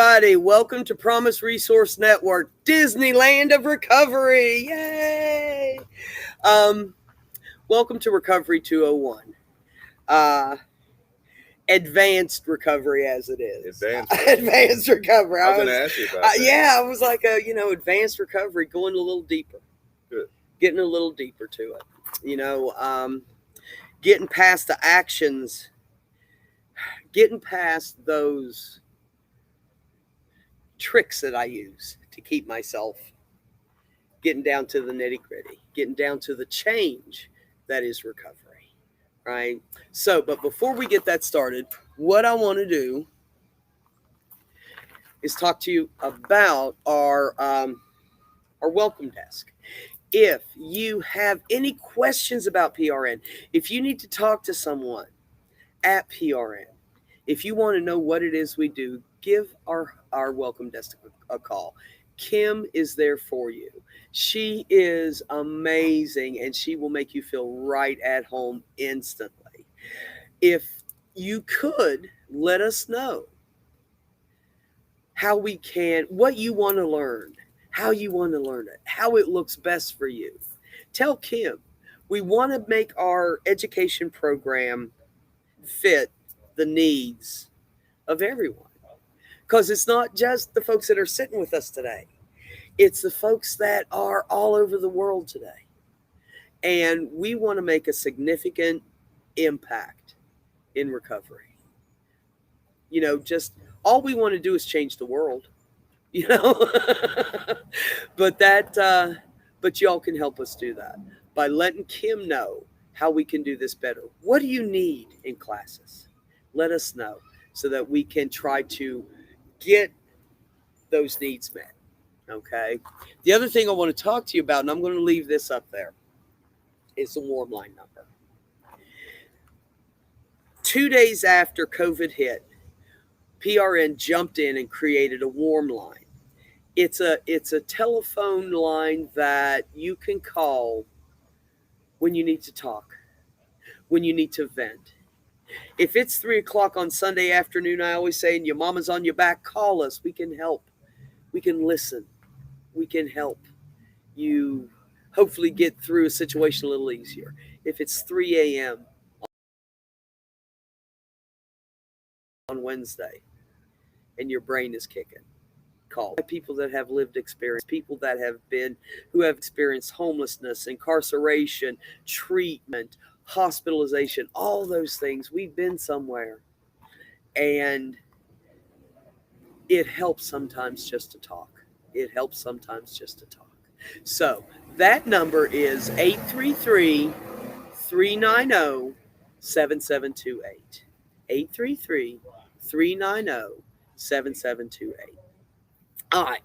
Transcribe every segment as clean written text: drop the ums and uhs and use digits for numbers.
Everybody, welcome to Promise Resource Network, Disneyland of Recovery. Yay! Um, Welcome to Recovery 201. Uh, Advanced recovery as it is. Advanced recovery. I was going to ask you about that. Yeah, I was like, advanced recovery, going a little deeper. Good. Getting a little deeper to it. Getting past the actions, getting past those tricks that I use to keep myself getting down to the nitty gritty, getting down to the change that is recovery, right? So, but before we get that started, what I want to do is talk to you about our welcome desk. If you have any questions about PRN, if you need to talk to someone at PRN, if you want to know what it is we do, give our welcome desk a call. Kim is there for you. She is amazing and she will make you feel right at home instantly. If you could let us know how we can, what you want to learn, how you want to learn it, how it looks best for you. Tell Kim, we want to make our education program fit the needs of everyone. Because it's not just the folks that are sitting with us today, it's the folks that are all over the world today. And we want to make a significant impact in recovery. Just all we want to do is change the world, you know. But y'all can help us do that by letting Kim know how we can do this better. What do you need in classes? Let us know so that we can try to get those needs met. Okay. The other thing I want to talk to you about, and I'm going to leave this up there, is the warm line number. 2 days after COVID hit, PRN jumped in and created a warm line. It's a telephone line that you can call when you need to talk, when you need to vent. If it's 3 o'clock on Sunday afternoon, I always say, and your mama's on your back, call us. We can help. We can listen. We can help you hopefully get through a situation a little easier. If it's 3 a.m. on Wednesday and your brain is kicking, call people that have lived experience, people that who have experienced homelessness, incarceration, treatment, hospitalization, all those things. We've been somewhere. And it helps sometimes just to talk. It helps sometimes just to talk. So that number is 833 390 7728. 833 390 7728. All right.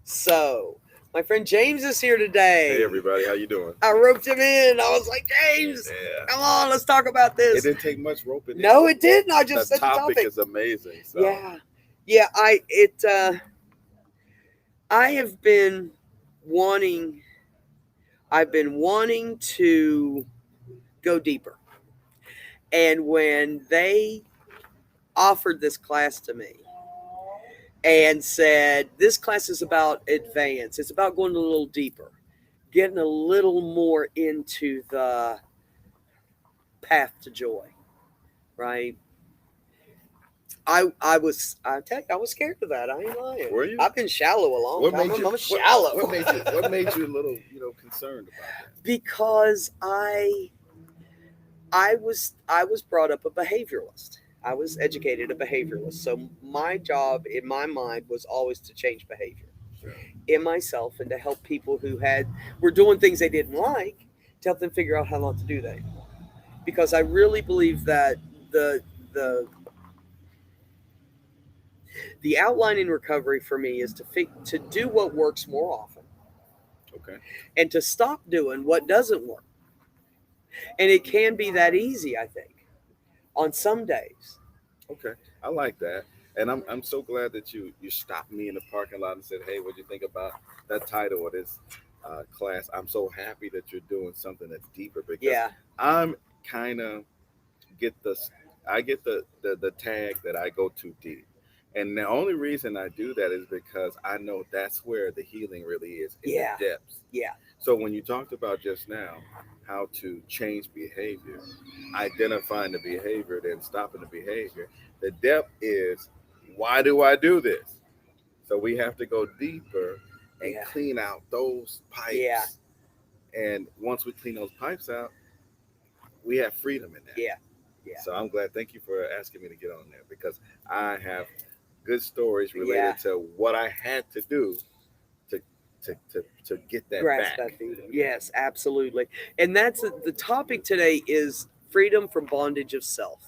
So my friend James is here today. Hey, everybody. How you doing? I roped him in. I was like, James, come on, let's talk about this. It didn't take much roping in. No, it didn't. I just said the topic is amazing. So. Yeah. I've been wanting to go deeper. And when they offered this class to me and said, this class is about advance, it's about going a little deeper, getting a little more into the path to joy, right? I was scared of that. I ain't lying. Were you? I've been shallow a long time. I'm shallow. What made you a little, concerned about that? Because I was brought up a behavioralist. I was educated a behavioralist. So my job in my mind was always to change behavior in myself and to help people who were doing things they didn't like, to help them figure out how not to do that anymore. Because I really believe that the outline in recovery for me is to do what works more often. Okay. And to stop doing what doesn't work. And it can be that easy, I think, on some days. Okay. I like that. And I'm so glad that you stopped me in the parking lot and said, hey, what do you think about that title of this class? I'm so happy that you're doing something that's deeper, because I'm kind of I get the tag that I go too deep. And the only reason I do that is because I know that's where the healing really is, in Yeah. the depths. Yeah. So when you talked about just now how to change behavior, identifying the behavior, then stopping the behavior, the depth is, why do I do this? So we have to go deeper and Yeah. clean out those Yeah. pipes. And once we clean those pipes out, we have freedom in that. Yeah. Yeah. So I'm glad. Thank you for asking me to get on there, because I have good stories Yeah. related to what I had to do to to get that Grasp back. that freedom. Yes, absolutely. And that's the topic today is freedom from bondage of self.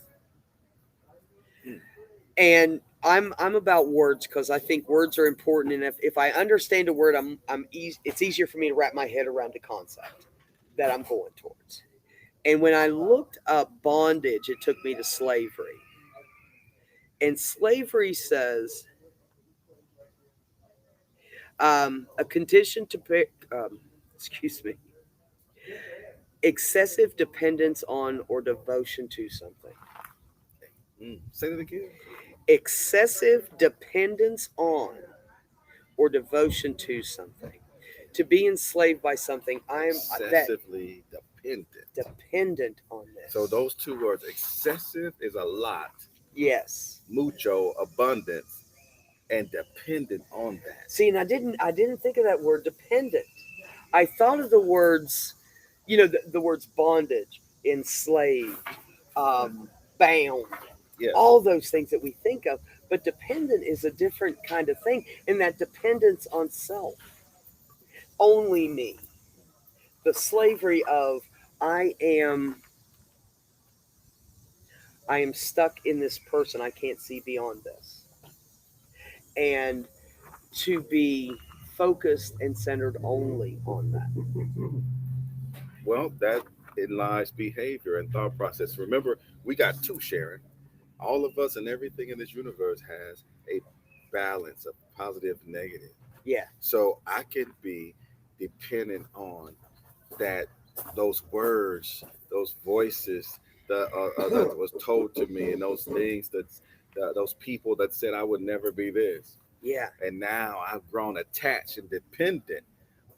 Mm. And I'm about words because I think words are important. And if I understand a word, it's easier for me to wrap my head around the concept that I'm going towards. And when I looked up bondage, it took me to slavery. And slavery says a condition to excuse me, excessive dependence on or devotion to something. Say that again. Excessive dependence on or devotion to something. To be enslaved by something, I'm that Excessively dependent. dependent on this. So those two words, excessive is a lot, Yes. mucho, abundance, and dependent on that. See, and I didn't think of that word dependent. I thought of the words, the words bondage, enslaved, bound, Yes. all those things that we think of. But dependent is a different kind of thing, and that dependence on self, only me, the slavery of I am I am stuck in this person. I can't see beyond this, and to be focused and centered only on that. Well, that it lies behavior and thought process. Remember, we got two, Sharon. All of us and everything in this universe has a balance of positive, negative. Yeah. So I can be dependent on that, those words, those voices that was told to me, and those things those people that said I would never be this. Yeah. And now I've grown attached and dependent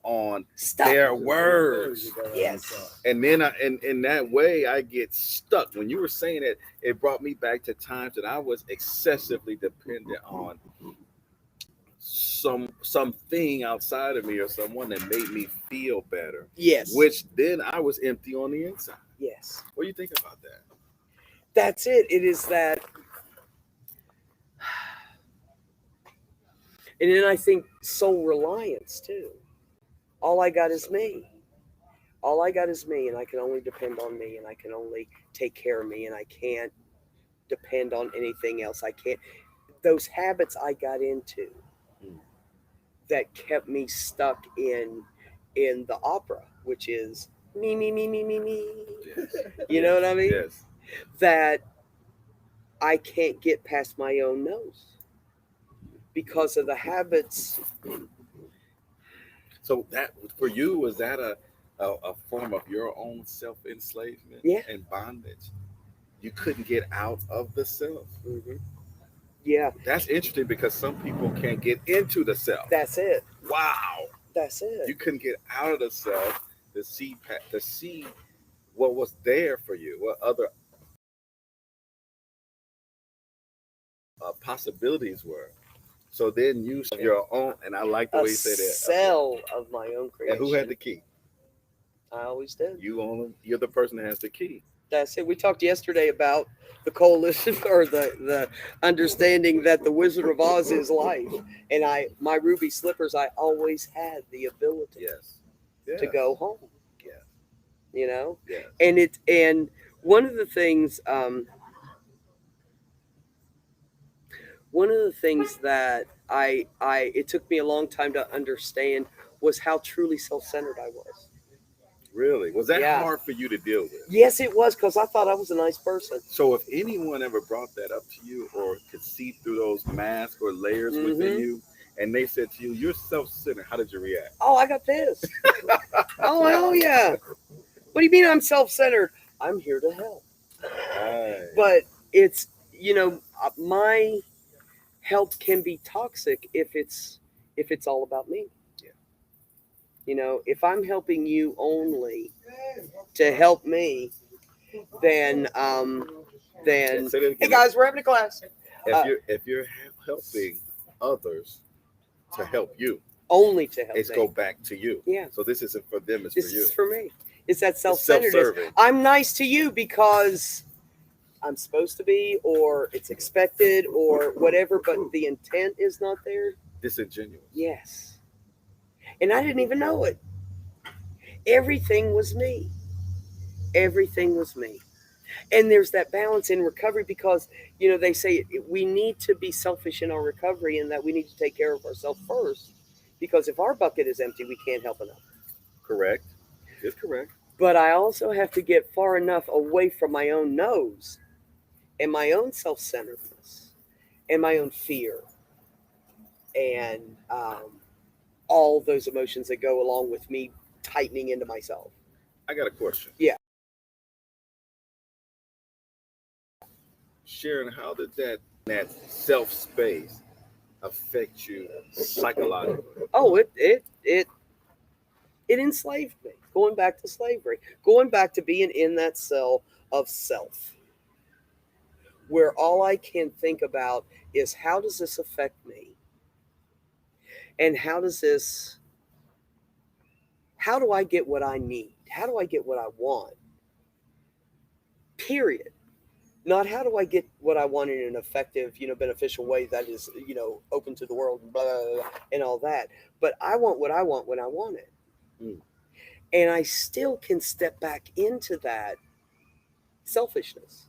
on Stop. their words. Yes. And then in that way I get stuck. When you were saying it, it brought me back to times that I was excessively dependent on something outside of me or someone that made me feel better. Yes. Which then I was empty on the inside. Yes. What do you think about that? That's it. It is that. And then I think soul reliance too. All I got is me. All I got is me, and I can only depend on me, and I can only take care of me, and I can't depend on anything else. I can't. Those habits I got into Mm. that kept me stuck in the opera, which is me, me, me, me, me, me. Yes. You know what I mean? Yes. That I can't get past my own nose because of the habits. So that for you, was that a form of your own self enslavement, Yeah. and bondage? You couldn't get out of the self. Mm-hmm. Yeah. That's interesting, because some people can't get into the self. That's it. Wow. That's it. You couldn't get out of the self to see what was there for you, what other possibilities were. So then you your own, and I like the A way you say that. cell of my own creation. And who had the key? I always did. You're the person that has the key. That's it. We talked yesterday about the coalition or the understanding that the Wizard of Oz is life, and my ruby slippers. I always had the ability Yes. to go home. Yes. You know, Yes. and one of the things that I it took me a long time to understand was how truly self-centered I was. Really? Was that Yeah. hard for you to deal with? Yes, it was, because I thought I was a nice person. So if anyone ever brought that up to you, or could see through those masks or layers within Mhm. you, and they said to you, "You're self-centered," how did you react? Oh, I got pissed. Oh, hell yeah. What do you mean I'm self-centered? I'm here to help. Right. But it's, my help can be toxic if it's all about me. Yeah. You know, if I'm helping you only to help me, then And say that hey again. guys, we're having a class. If you're helping others to help you, Only to help it's me. go back to you. Yeah. So this isn't for them, it's This for you. is for me. It's that It's self-centeredness. self-serving. I'm nice to you because I'm supposed to be, or it's expected, or whatever, but the intent is not there. Disingenuous. Yes. And I didn't even know it. Everything was me. Everything was me. And there's that balance in recovery because, you know, they say we need to be selfish in our recovery and that we need to take care of ourselves first. Because if our bucket is empty, we can't help enough. Correct. It's correct. But I also have to get far enough away from my own nose and my own self centeredness and my own fear and all those emotions that go along with me tightening into myself. I got a question. Yeah. Sharon, how did that self space affect you psychologically? Oh, it enslaved me. Going back to slavery, going back to being in that cell of self, where all I can think about is how does this affect me, and how do I get what I need? How do I get what I want? Period. Not how do I get what I want in an effective, you know, beneficial way that is, you know, open to the world and blah, blah, blah, and all that. But I want what I want when I want it. Mm. And I still can step back into that selfishness.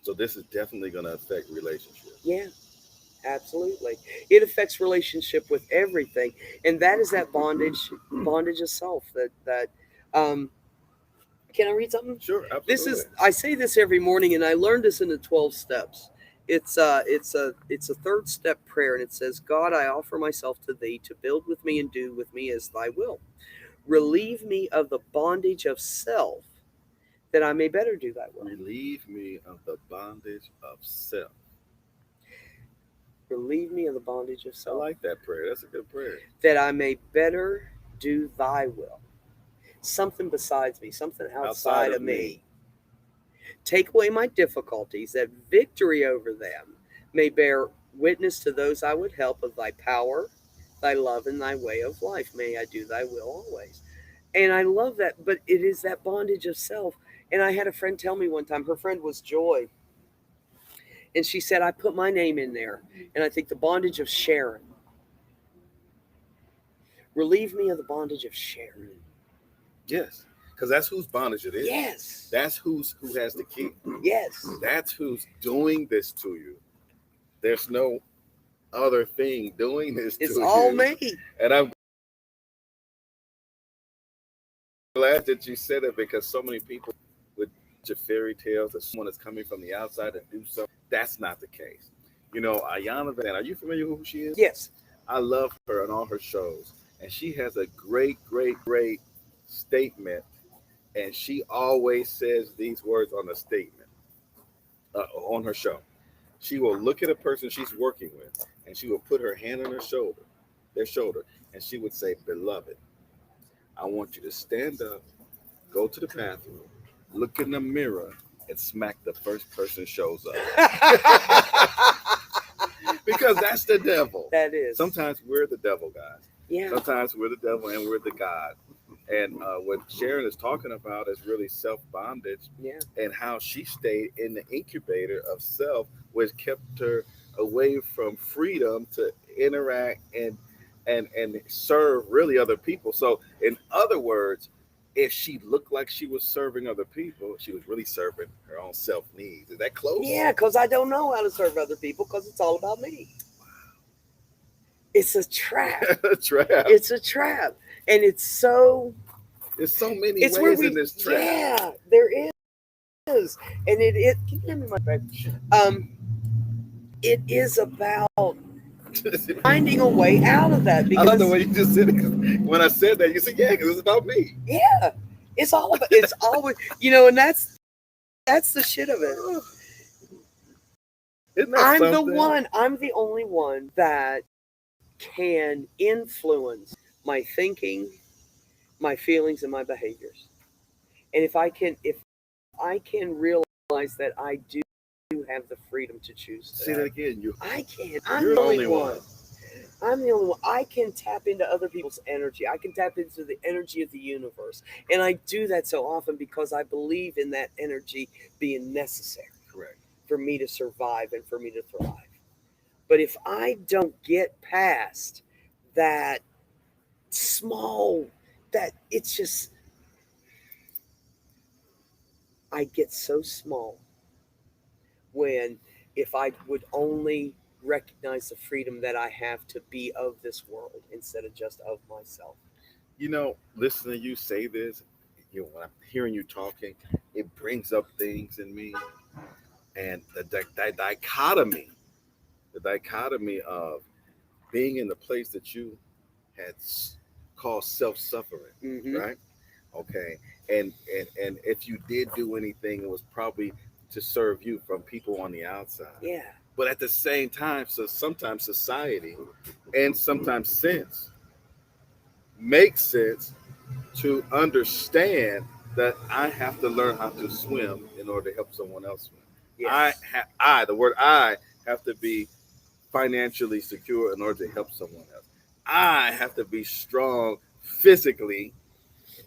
So this is definitely going to affect relationships. Yeah, absolutely. It affects relationship with everything. And that is that bondage of self that um can I read something? Sure, This absolutely. is I say this every morning and I learned this in the 12 steps. It's a third step prayer and it says, God, I offer myself to thee to build with me and do with me as thy will. Relieve me of the bondage of self that I may better do thy will. Relieve me of the bondage of self. Relieve me of the bondage of I self like that prayer. That's a good prayer. that I may better do thy will. Something besides me, something outside of me. Take away my difficulties, that victory over them may bear witness to those I would help of thy power, thy love, and thy way of life. May I do thy will always. And I love that, but it is that bondage of self. And I had a friend tell me one time, her friend was Joy, and she said, I put my name in there, and I think the bondage of Sharon. Relieve me of the bondage of Sharon. Yes, because that's whose bondage it is. Yes. That's who has the key. Yes. That's who's doing this to you. There's no other thing doing this It's to you. all me. And I'm glad that you said it because so many people with fairy tales that someone is coming from the outside to do something. That's not the case. You know, Ayana Van, are you familiar with who she is? Yes. I love her on all her shows. And she has a great, great, great statement. And she always says these words on the statement on her show. She will look at a person she's working with and she will put her hand on their shoulder, and she would say, Beloved, I want you to stand up, go to the bathroom, look in the mirror, and smack the first person shows up. Because that's the devil. That is. Sometimes we're the devil, guys. Yeah. Sometimes we're the devil and we're the God. And what Sharon is talking about is really self bondage. Yeah. And how she stayed in the incubator of self, which kept her away from freedom to interact and serve really other people. So, in other words, if she looked like she was serving other people, she was really serving her own self needs. Is that close? Yeah, because I don't know how to serve other people because it's all about me. It's a trap. Trap. It's a trap. And it's so... There's so many ways in this trap. Yeah, there is. And it can you hand me my bag? It is about finding a way out of that. Because, I love the way you just said it. When I said that, you said, yeah, because it's about me. Yeah. It's always, you know, and that's the shit of it. Isn't that something? I'm the only one that can influence my thinking, my feelings, and my behaviors. And if I can realize that I do have the freedom to choose Say that today, again. I can. I'm You're the the only only one. one. I'm the only one. I can tap into other people's energy. I can tap into the energy of the universe. And I do that so often because I believe in that energy being necessary Correct. for me to survive and for me to thrive. But if I don't get past that small, that it's just, I get so small when, if I would only recognize the freedom that I have to be of this world instead of just of myself. You know, listening to you say this, when I'm hearing you talking, it brings up things in me, and the dichotomy of being in the place that you had called self-suffering, Mm-hmm. right? Okay, and if you did do anything, it was probably to serve you from people on the outside. Yeah. But at the same time, so sometimes society and sometimes sense makes sense to understand that I have to learn how to swim in order to help someone else swim. Yes. The word I have to be financially secure in order to help someone else. I have to be strong physically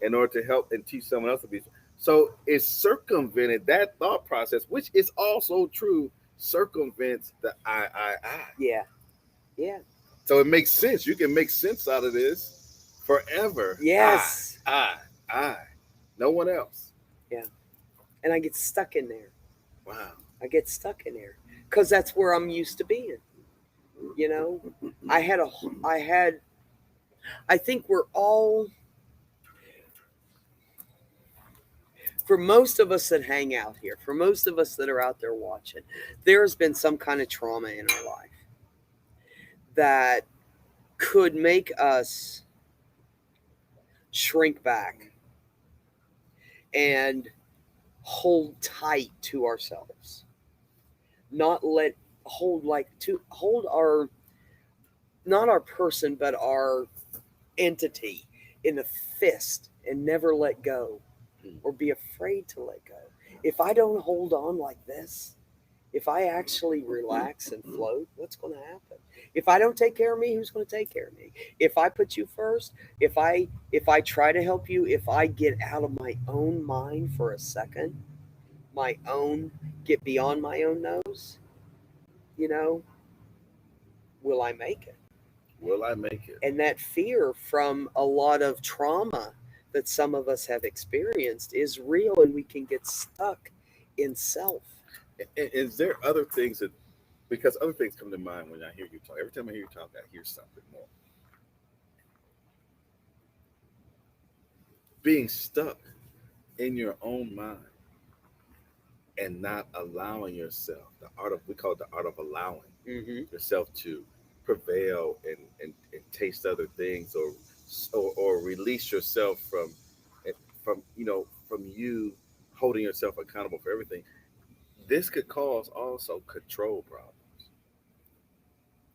in order to help and teach someone else to be. So it's circumvented that thought process, which is also true, circumvents the I. Yeah. Yeah. So it makes sense. You can make sense out of this forever. Yes. I. No one else. Yeah. And I get stuck in there. Wow. I get stuck in there because that's where I'm used to being. You know, I had a, I had, I think we're all, for most of us that hang out here, for most of us that are out there watching, there has been some kind of trauma in our life that could make us shrink back and hold tight to ourselves, not let, hold like to hold our, not our person but our entity in a fist and never let go or be afraid to let go. If I don't hold on like this, if I actually relax and float, what's going to happen? If I don't take care of me, who's going to take care of me? If I put you first, if I try to help you, if I get out of my own mind for a second, my own, get beyond my own nose, you know, will I make it? Will I make it? And that fear from a lot of trauma that some of us have experienced is real, and we can get stuck in self. Is there other things that, because other things come to mind when I hear you talk. Every time I hear you talk, I hear something more. Being stuck in your own mind and not allowing yourself, the art of, we call it the art of allowing Mm-hmm. yourself to prevail and taste other things, or release yourself eh, from from you holding yourself accountable for everything. This could cause also control problems.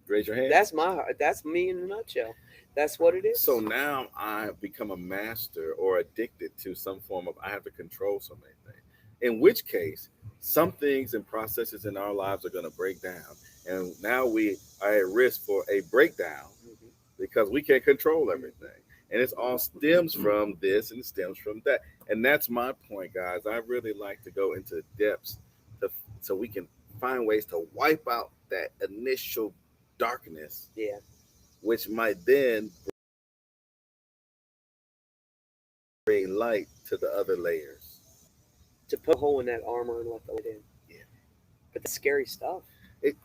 Raise your hand. That's my heart. That's me in a nutshell. That's what it So is. now I've become a master or addicted to some form of, I have to control so many things. In which case, some things and processes in our lives are going to break down. And now we are at risk for a breakdown Mm-hmm. because we can't control everything. And it all stems from this and it stems from that. And that's my point, guys. I really like to go into the depths to, so we can find ways to wipe out that initial darkness, Yeah. which might then bring light to the other layers. To put a hole in that armor and let the light in. Yeah, But that's scary stuff. it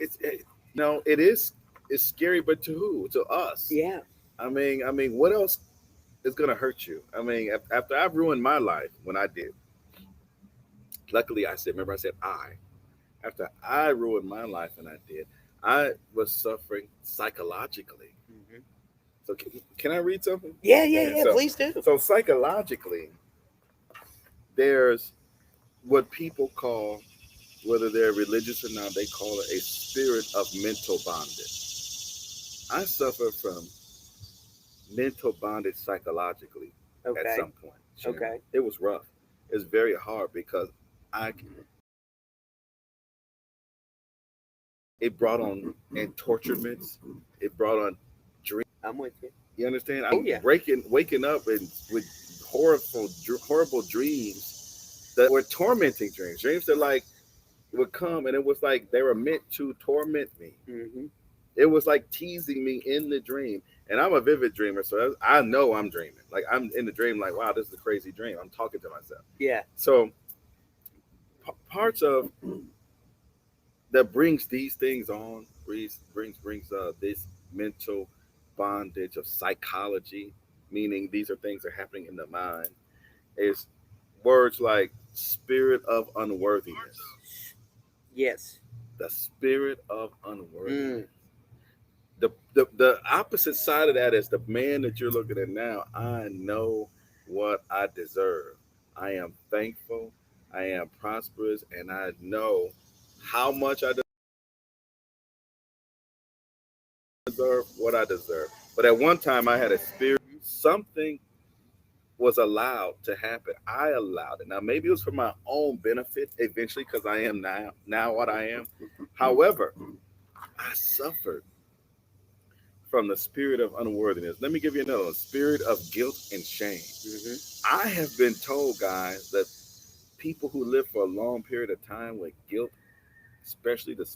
is, it's scary, but to who? To us. Yeah. I mean, what else is gonna hurt you? I mean, after I've ruined my life when I did. Luckily, I said, remember, I said I. After I ruined my life and I did, I was suffering psychologically. Mm-hmm. So can I read something? Yeah. Yeah. Yeah. Yeah. So Please do. so psychologically, there's what people call whether they're religious or not, they call it a spirit of mental bondage. I suffer from mental bondage psychologically at Okay. some point, Sharon. Okay. It was rough. It's very hard because I it brought on and torturements. It brought on dreams. I'm with you. You understand? Oh I'm yeah. waking up and with horrible dreams that were tormenting dreams. Dreams that like would come and it was like they were meant to torment me. Hmm. It was like teasing me in the dream. And I'm a vivid dreamer, so I know I'm dreaming. Like I'm in the dream, like, wow, this is a crazy dream. I'm talking to myself. Yeah. So parts of that brings these things on, brings this mental bondage of psychology, meaning these are things that are happening in the mind, is words like spirit of unworthiness. Yes. The spirit of unworthiness. Mm. The opposite side of that is the man that you're looking at now. I know what I deserve. I am thankful. I am prosperous, and I know how much I deserve, what I deserve. But at one time, I had a spirit. Something was allowed to happen. I allowed it. Now, maybe it was for my own benefit eventually, because I am now what I am. However, I suffered from the spirit of unworthiness. Let me give you another one: spirit of guilt and shame. Hmm. I have been told, guys, that people who live for a long period of time with guilt, especially what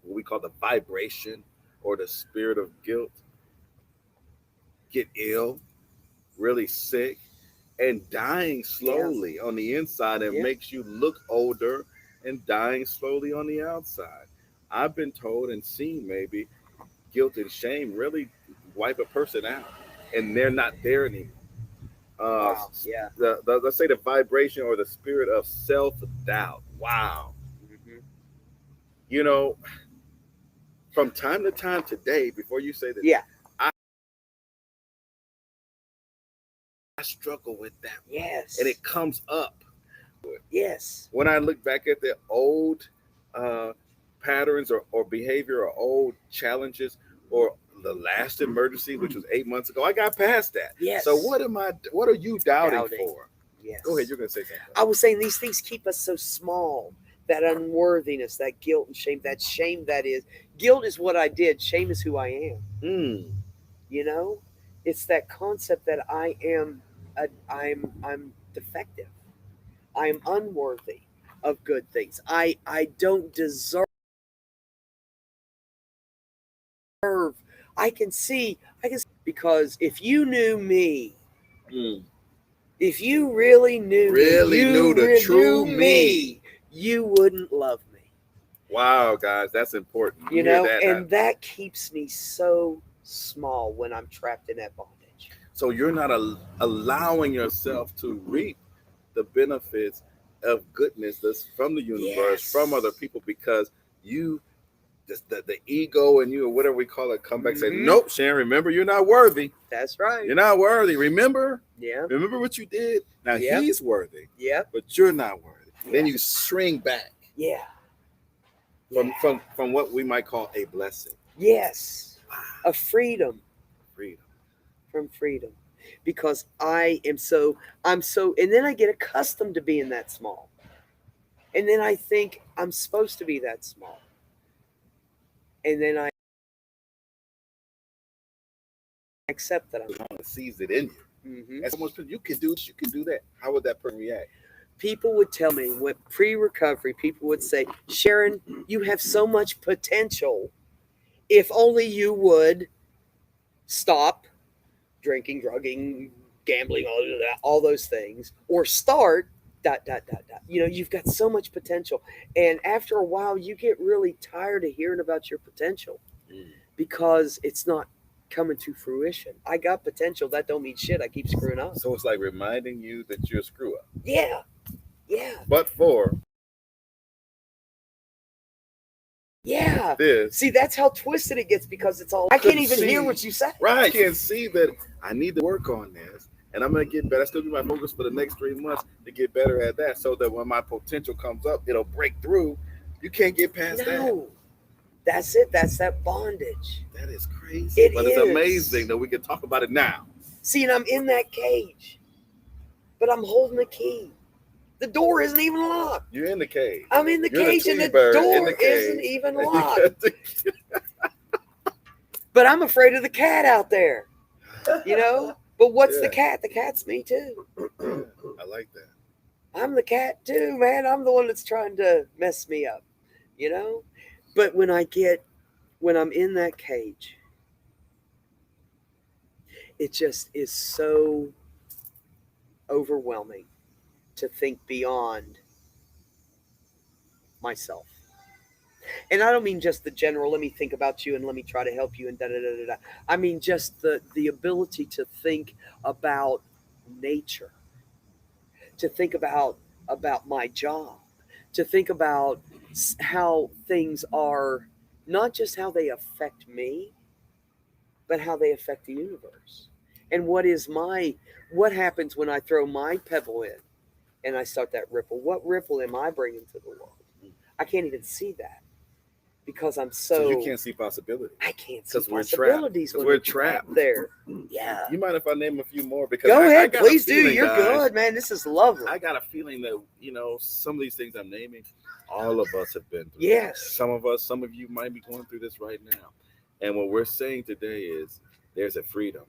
we call the vibration or the spirit of guilt, get ill, really sick, and dying Yeah. slowly on the inside. And Yeah. makes you look older and dying slowly on the outside. I've been told and seen maybe guilt and shame really wipe a person out, and they're not there anymore. Uh, Wow. Yeah. let's say the vibration or the spirit of self doubt. Wow. Hmm. You know, from time to time today, before you say that, Yeah. I, I struggle with that one. And Yes. it comes up Yes. when I look back at the old uh, patterns or behavior or old challenges or the last emergency, which was 8 months ago. I got past that. Yes. So what are you doubting Doubting. for? Yes. Go ahead, you're gonna say something. I was saying these things keep us so small. That unworthiness, that guilt and shame, that shame that is guilt is what I did. Shame is who I am. Mm. You know, it's that concept that I'm defective. I am unworthy of good things. I don't deserve. I can see because if you knew me, Mm. if you really knew Really me, knew the true knew me. you wouldn't love me. Wow, guys, that's important. You You hear know, that? and that keeps me so small when I'm trapped in that bondage. So you're not allowing yourself to reap the benefits of goodness that's from the universe, from other Yes. people, because you just the ego and you or whatever we call it come back and say, Mhm. nope, Sharon, remember you're not worthy. That's right. You're not worthy. Remember? Yeah. Remember what you did? Now Yep. he's worthy, Yep. but you're not worthy. Yeah. Then you shrink back Yeah. from Yeah. from what we might call a blessing. Yes. Wow. A freedom Freedom. from freedom. Because I'm so, and then I get accustomed to being that small. And then I think I'm supposed to be that small. And then I accept that I'm. Someone sees it in you. Mhm. And someone says, you can do this, you can do that. How would that person react? People would tell me when pre-recovery, people would say, Sharon, you have so much potential. If only you would stop drinking, drugging, gambling, all those things, or start dot dot dot dot. You know, you've got so much potential, and after a while, you get really tired of hearing about your potential Mm. because it's not coming to fruition. I got potential. That don't mean shit. I keep screwing up. So it's like reminding you that you're a screw up. Yeah, yeah, But for yeah. this, See, that's how twisted it gets because it's all. I can't couldn't even hear see- what you say. right, I can see that I need to work on this. And I'm gonna get better. That's gonna be my focus for the next 3 months to get better at that, so that when my potential comes up, it'll break through. You can't get past that. No, that's it. That's that bondage. That is crazy. It But it's is. amazing that we can talk about it now. See, and I'm in that cage, but I'm holding the key. The door isn't even locked. You're in the cage. I'm in the You're cage, and the Tweety Bird in door the cage, isn't even and you locked. got the- But I'm afraid of the cat out there, you know? But what's the Yeah. cat? The cat's me too. I like that. I'm the cat too, man. I'm the one that's trying to mess me up, you know? But when I'm in that cage, it just is so overwhelming to think beyond myself. And I don't mean just the general, let me think about you and let me try to help you and da da da da da. I mean just the ability to think about nature, to think about my job, to think about how things are, not just how they affect me, but how they affect the universe. And what happens when I throw my pebble in and I start that ripple? What ripple am I bringing to the world? I can't even see that because I'm So you can't see possibility. I can't see 'Cause we're possibilities trapped. 'Cause when we're we're trapped trapped. there. Yeah. You mind if I name a few more? Because Go I ahead, got a please do. feeling, You're guys, good, man. This is lovely. I got a feeling that, some of these things I'm naming, all of us have been through. Yes. Some of you might be going through this right now. And what we're saying today is there's a freedom.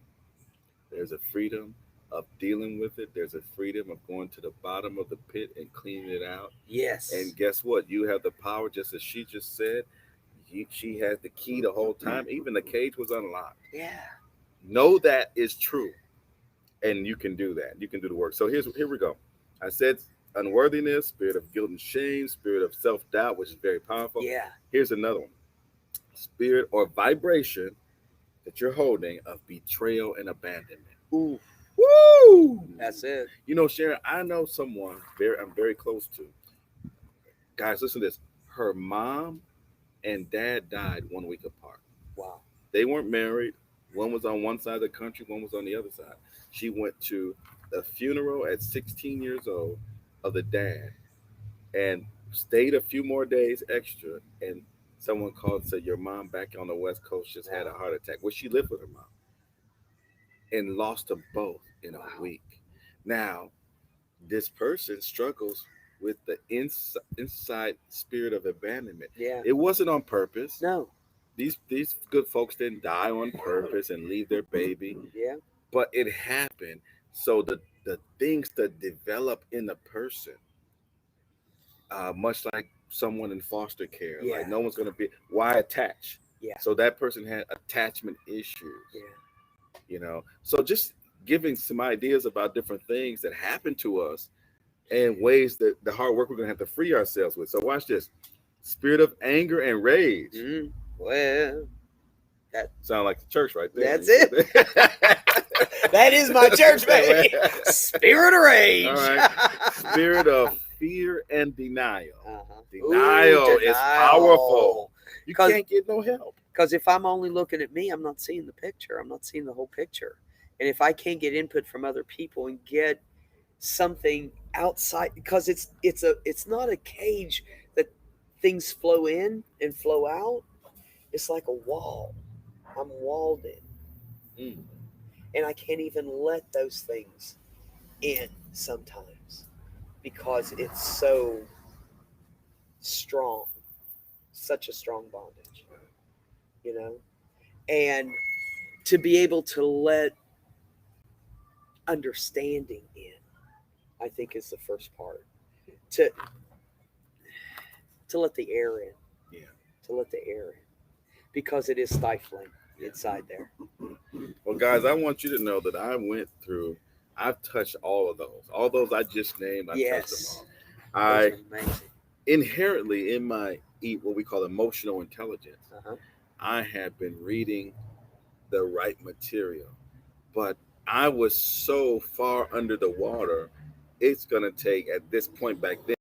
There's a freedom of dealing with it. There's a freedom of going to the bottom of the pit and cleaning it out. Yes. And guess what? You have the power, just as she just said. She has the key the whole time. Even the cage was unlocked. Yeah. Know that is true. And you can do that. You can do the work. So here we go. I said unworthiness, spirit of guilt and shame, spirit of self-doubt, which is very powerful. Yeah. Here's another one. Spirit or vibration that you're holding of betrayal and abandonment. Ooh. Woo! That's it. Sharon, I know someone I'm very close to. Guys, listen to this. Her mom and dad died 1 week apart. Wow. They weren't married. One was on one side of the country, one was on the other side. She went to the funeral at 16 years old of the dad and stayed a few more days extra. And someone called and said, your mom back on the West Coast just had a heart attack. Well, she lived with her mom and lost them both in a week. Now, this person struggles with the inside spirit of abandonment. Yeah. It wasn't on purpose. No. These good folks didn't die on purpose and leave their baby. Yeah. But it happened. So the things that develop in the person, much like someone in foster care, Yeah. like no one's gonna be why attach. Yeah. So that person had attachment issues. Yeah. So just giving some ideas about different things that happen to us and ways that the hard work we're gonna have to free ourselves with. So watch this. Spirit of anger and rage. Well, that sound like the church right there. That's it. That is my church, baby. Spirit of rage. All right. Spirit of fear and denial. Denial is powerful. You can't get no help. Because if I'm only looking at me, I'm not seeing the picture. I'm not seeing the whole picture. And if I can't get input from other people and get something outside, because it's not a cage that things flow in and flow out. It's like a wall. I'm walled in. And I can't even let those things in sometimes because it's so strong, such a strong bondage, and to be able to let understanding in, I think is the first part, to let the air in, to let the air in, because it is stifling inside there. Well, guys, I want you to know that I've touched all of those I just named. I've touched them all. I inherently in my what we call emotional intelligence, I have been reading the right material, but I was so far under the water. It's gonna take at this point back then,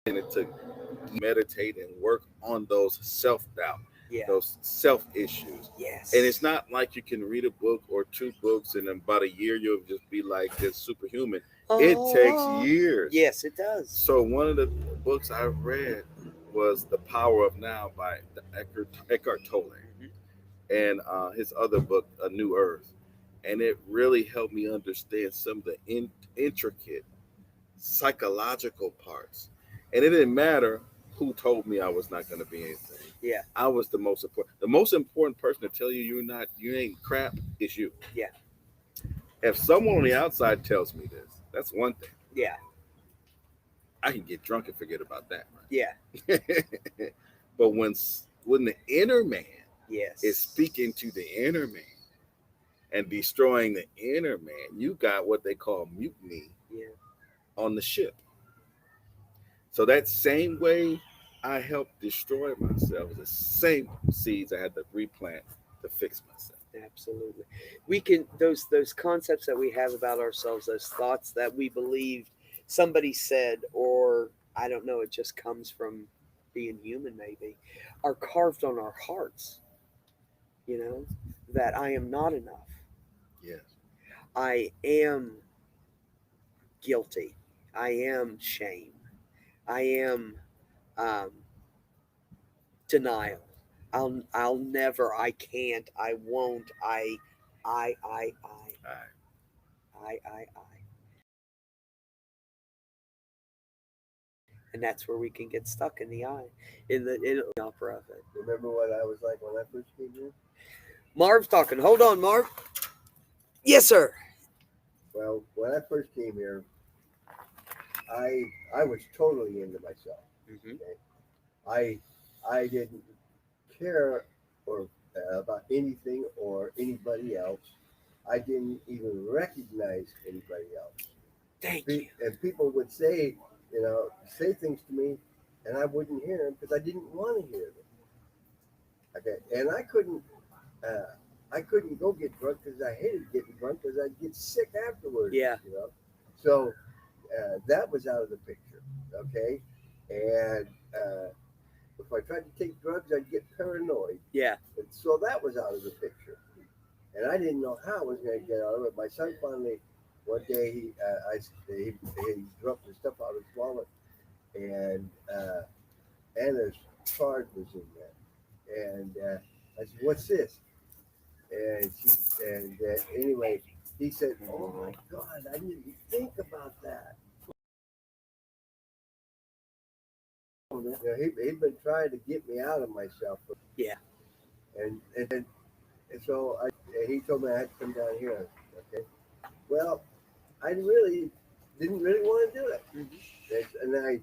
and it took meditate and work on those self-doubt, those self-issues. Yes. And it's not like you can read a book or two books and in about a year you'll just be like this superhuman. It takes Oh, years. yes, it does. So one of the books I read was The Power of Now by Eckhart Tolle, Mhm. and his other book, A New Earth, and it really helped me understand some of the intricate psychological parts. And it didn't matter who told me I was not going to be anything. Yeah, I was the most important. The most important person to tell you you ain't crap is you. yeah, If someone on the outside tells me this, that's one thing. yeah, I can get drunk and forget about that, yeah, right? But when the inner man is yes. speaking to the inner man and destroying the inner man, you got what they call mutiny Yeah, on the ship. So that same way I helped destroy myself is the same seeds I had to replant to fix myself. absolutely. We can those concepts that we have about ourselves, those thoughts that we believed somebody said, or I don't know, it just comes from being human maybe, are carved on our hearts, you know, that I am not enough. Yes. I am guilty. I am shame. I am um, denial. I'll never. I can't. I won't. All right. I. And that's where we can get stuck in the I, in the opera of it. Remember what I was like when I first came here? Marv's talking. Hold on, Marv. Yes, sir. Well, when I first came here, I was totally into myself. Hmm. Okay, I I didn't care or about anything or anybody else. I didn't even recognize anybody else. Thank you. And people would say, say things to me, and I wouldn't hear them because I didn't want to hear them. Okay, and uh, I couldn't go get drunk because I hated getting drunk because I'd get sick afterwards. Yeah. So that was out of the picture. Okay, and if I tried to take drugs, I'd get paranoid, Yeah. and so that was out of the picture. And I didn't know how I was going to get out of it. My son finally, one day, he dropped the stuff out of his wallet, and Anna's card was in there, and I said, "What's this?" And anyway, he said, "Oh my God, I didn't even think about that." He'd been trying to get me out of myself, Yeah. and so he told me I had to come down here. Okay, well, I really didn't really want to do it, Hmm.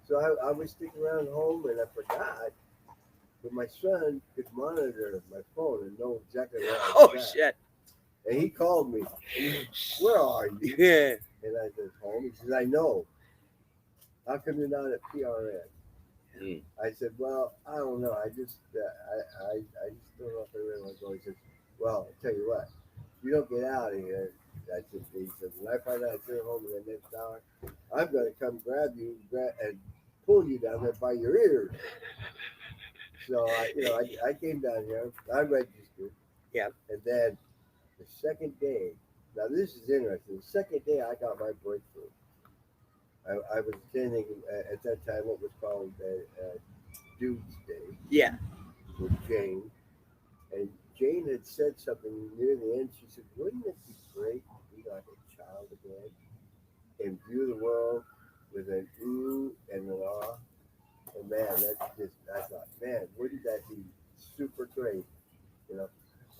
so I was sticking around home, and I forgot. But my son could monitor my phone and know exactly where I Oh was at. shit. And he called me. And he said, "Where are you?" Yeah. And I said, "Home." He says, "I know. How come you're not at PRN?" Mm. I said, "Well, I don't know. I just don't know if I really want to go." He says, "Well, I'll tell you what. If you don't get out of here," he said, "when I find out you're home in the next hour, I'm going to come grab you and pull you down there by your ears." So I came down here. I registered, Yeah. and then the second day. Now this is interesting. The second day I got my breakthrough. I was attending at that time what was called Dude's Day Yeah. with Jane, and Jane had said something near the end. She said, "Wouldn't it be great to be like a child again and view the world with an ooh and an ah?" And man, that's just I thought, man, wouldn't that be super great? You know,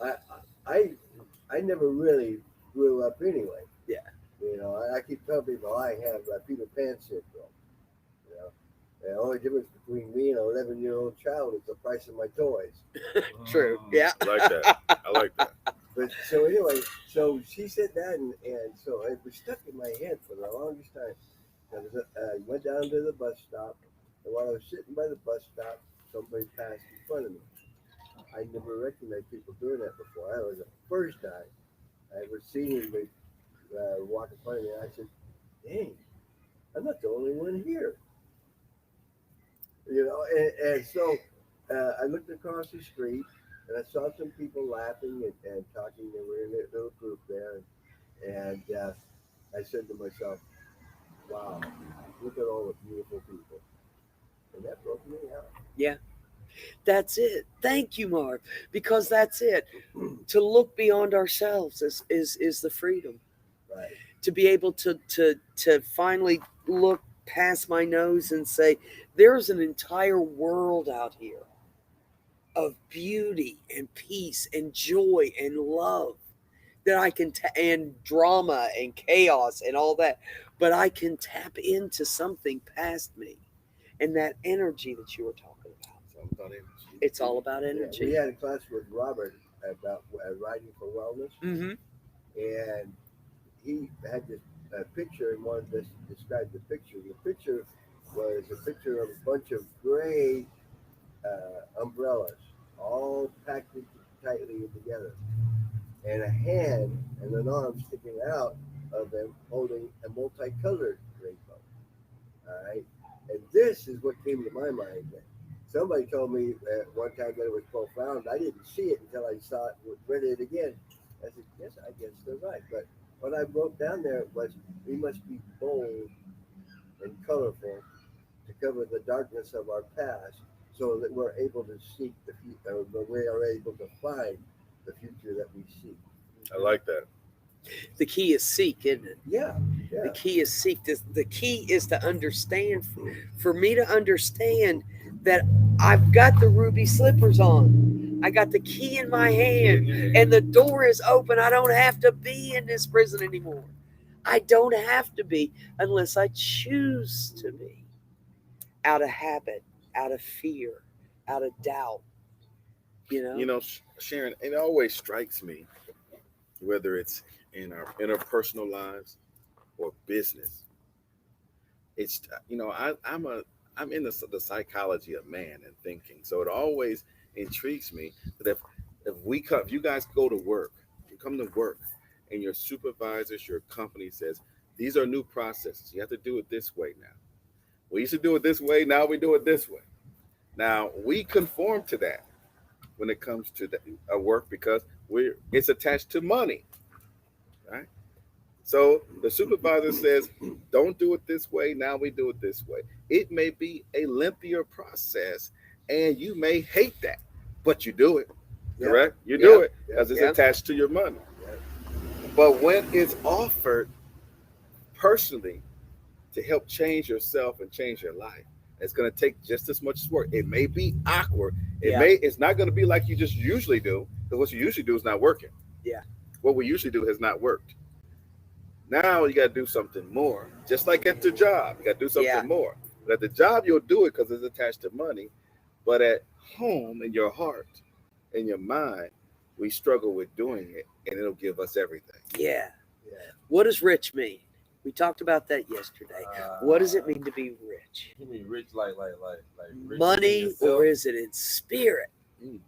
I I I never really grew up anyway. Yeah. I keep telling people I have Peter Pan syndrome. You know, the only difference between me and an 11-year-old child is the price of my toys. True. Yeah. I like that. I like that. But so anyway, so she said that, and so it was stuck in my head for the longest time. I went down to the bus stop, and while I was sitting by the bus stop, somebody passed in front of me. I never recognized people doing that before. That was the first time I ever seen anybody walk in front of me. And I said, "Dang, I'm not the only one here." And so I looked across the street and I saw some people laughing and talking. They were in a little group there, and I said to myself, wow, look at all the beautiful people. And that broke me out. Yeah, that's it. Thank you, Mark, because that's it. To look beyond ourselves is the freedom. Right. To be able to finally look past my nose and say, there's an entire world out here of beauty and peace and joy and love that I can and drama and chaos and all that, but I can tap into something past me, and that energy that you were talking about. It's all about energy. It's all about Yeah, we energy. had a class with Robert about writing for wellness, Mm-hmm. and he had this picture and wanted us to describe the picture. The picture was a picture of a bunch of gray umbrellas, all packed tightly together, and a hand and an arm sticking out of them holding a multicolored rainbow. All right, and this is what came to my mind. Somebody told me one time that it was profound. I didn't see it until I saw it, read it again. I said, yes, I guess they're right. But what I wrote down there was, we must be bold and colorful to cover the darkness of our past so that we're able to seek the future, we are able to find the future that we seek. I like that. The key is seek, isn't it? Yeah, The yeah. key is seek. The key is to understand. For me to understand that I've got the ruby slippers on, I got the key in my hand, and the door is open. I don't have to be in this prison anymore. I don't have to be unless I choose to be, out of habit, out of fear, out of doubt. You know. You know, Sharon, it always strikes me, whether it's in our interpersonal lives or business. It's I'm in the psychology of man and thinking, so it always intrigues me that if you guys go to work, you come to work, and your supervisors, your company says these are new processes. You have to do it this way now. We used to do it this way. Now we do it this way. Now we conform to that when it comes to work because it's attached to money, right? So the supervisor says, don't do it this way. Now we do it this way. It may be a lengthier process and you may hate that, but you do it, Yeah, correct? You Yeah. do it because it's Yeah. attached to your money. yeah, But when it's offered personally to help change yourself and change your life, it's going to take just as much work. It may be awkward. Yeah. It's not going to be like you just usually do because what you usually do is not working. Yeah. What we usually do has not worked. Now you got to do something more. Just like at the job, you got to do Yeah. something more. But at the job, you'll do it because it's attached to money. But at home, in your heart, in your mind, we struggle with doing it, and it'll give us everything. Yeah. yeah. What does rich mean? We talked about that yesterday. What does it mean to be rich? You mean rich like rich in Money, yourself? or is it in spirit? Mm.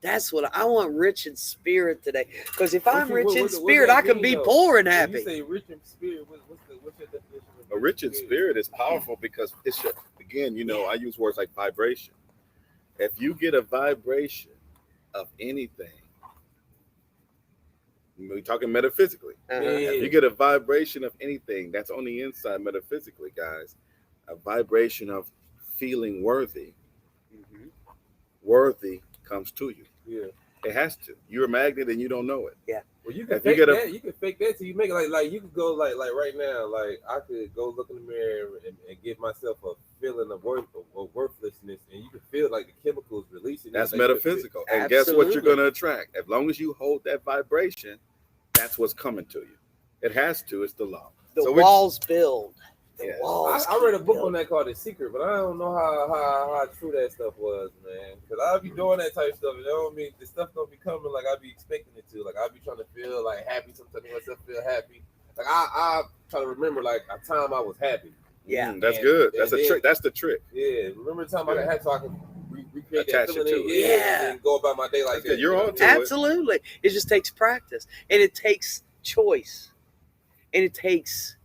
That's what I want. Rich in spirit today. Because if I'm What you- rich what- in what spirit, that I can mean, be though? poor and When happy. you say rich in spirit, what's your definition of A rich in spirit is powerful because again, I use words like vibration. If you get a vibration of anything, we're talking metaphysically. Uh-huh. Yeah. If you get a vibration of anything, that's on the inside metaphysically, guys. A vibration of feeling worthy. Mhm. Worthy comes to you. Yeah. It has to. You're a magnet and you don't know it. Well, you can If you fake get a- that. You can fake that till you make it. Like you could go like right now. Like I could go look in the mirror and give myself a feeling of worthlessness, and you can feel like the chemicals releasing. That's like, you can metaphysical. And guess what you're Absolutely. going to attract? As long as you hold that vibration, that's what's coming to you. It has to. It's the law. The So we're- walls build. The Yes. walls. I read a keep book on building. that called The Secret, but I don't know how true that stuff was, man. Because I'll be doing that type of stuff, and don't mean the stuff don't be coming like I be expecting it to. Like I be trying to feel like happy, sometimes myself feel happy. Like I try to remember like a time I was happy. Yeah. That's And- good. and That's a then- trick. That's the trick. Yeah, remember the time I had so I can recreate Attach that it feeling, to it. Yeah. and go about my day like That's that. good. You're you know on what to I mean? it. Absolutely. It just takes practice, and it takes choice, and it takes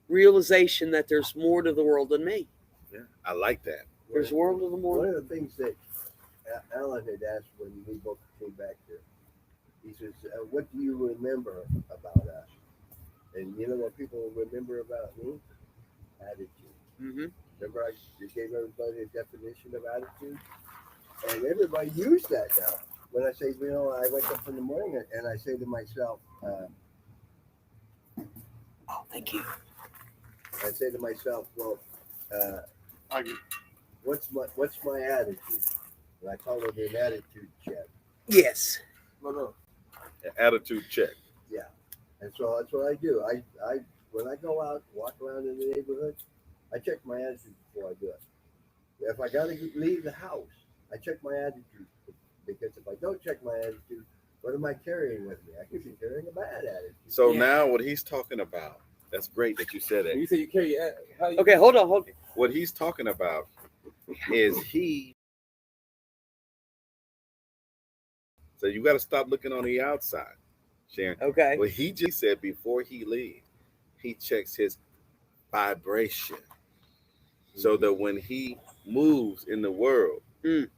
realization that there's more to the world than me. Yeah, I like that. There's a world of the One more. of the things that Alan had asked when we both came back here, he says, "What do you remember about us?" And you know what people remember about me? attitude. Mm-hmm. Remember, I just gave everybody a definition of attitude, and everybody used that now. When I say, I wake up in the morning and I say to myself, Oh, thank you. I say to myself, well, uh, I get- what's my attitude? And I call it an attitude check. Yes. No. Attitude check. Yeah, and so that's what I do. I when I go out, walk around in the neighborhood, I check my attitude before I do it. If I got to leave the house, I check my attitude because if I don't check my attitude, what am I carrying with me? I could be carrying a bad attitude. So Yeah. now what he's talking about, that's great that you said You that. say you carry how you Okay, hold on. What he's talking about is so you got to stop looking on the outside, Sharon. Okay. What he just said before he leaves, he checks his vibration so that when he moves in the world,